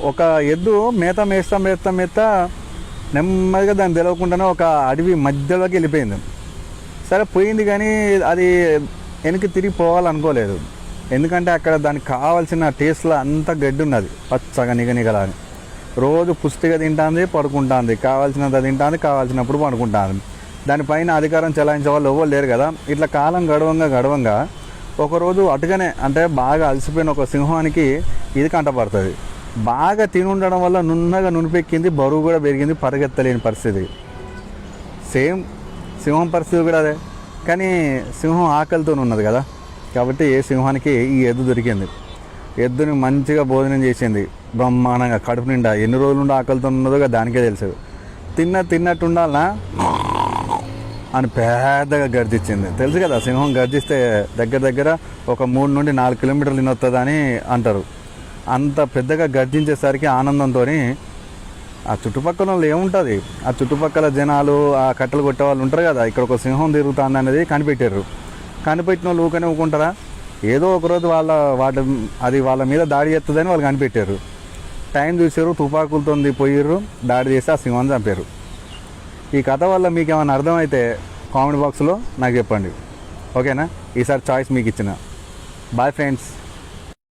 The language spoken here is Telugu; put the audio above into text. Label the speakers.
Speaker 1: ఒక ఎద్దు మేత మేస్తా మేస్తా మేస్తా నెమ్మదిగా దాన్ని తెలవకుండానే ఒక అడవి మధ్యలోకి వెళ్ళిపోయింది. సరే పోయింది, కానీ అది వెనక్కి తిరిగి పోవాలనుకోలేదు. ఎందుకంటే అక్కడ దానికి కావాల్సిన టేస్ట్లో అంత గడ్డి ఉన్నది, పచ్చగా నిగనిగలా అని. రోజు పుష్టిగా తింటుంది, పడుకుంటుంది, కావాల్సినంత తింటుంది, కావాల్సినప్పుడు పడుకుంటుంది. దానిపైన అధికారం చెలాయించే వాళ్ళు ఎవరు లేరు కదా. ఇట్లా కాలం గడవంగా ఒకరోజు అటుగానే అంటే బాగా అలసిపోయిన ఒక సింహానికి ఇది కంటపడుతుంది. బాగా తిని ఉండడం వల్ల నున్నగా నునిపెక్కింది, బరువు కూడా పెరిగింది, పరిగెత్తలేని పరిస్థితి. సేమ్ సింహం పరిస్థితి కూడా అదే, కానీ సింహం ఆకలితో ఉన్నది కదా. కాబట్టి ఏ సింహానికి ఈ ఎద్దు దొరికింది. ఎద్దుని మంచిగా భోజనం చేసింది బ్రహ్మాండంగా, కడుపు నిండా. ఎన్ని రోజుల నుండి ఆకలితో ఉన్నదో దానికే తెలుసు. తిన్నట్టు ఉండాలనా అని పెద్దగా గర్జించింది. తెలుసు కదా, సింహం గర్జిస్తే దగ్గర ఒక 3 నుండి 4 కిలోమీటర్లు తినొస్తుందని అంటారు. అంత పెద్దగా గర్జించేసరికి ఆనందంతో ఆ చుట్టుపక్కల వాళ్ళు ఏముంటుంది, ఆ చుట్టుపక్కల జనాలు, ఆ కట్టెలు కొట్టే వాళ్ళు ఉంటారు కదా, ఇక్కడ ఒక సింహం తిరుగుతుంది అనేది కనిపెట్టారు. కనిపెట్టిన వాళ్ళు ఊకనే ఊకుంటారా? ఏదో ఒకరోజు వాళ్ళ మీద దాడి చేస్తుందని వాళ్ళు కనిపెట్టారు. టైం చూసారు, తుపాకులతో పోయిర్రు, దాడి చేసి ఆ సింహాన్ని చంపారు. ఈ కథ వల్ల మీకు ఏమైనా అర్థమైతే కామెంట్ బాక్స్లో నాకు చెప్పండి, ఓకేనా? ఈసారి చాయిస్ మీకు ఇచ్చిన. Boy friends.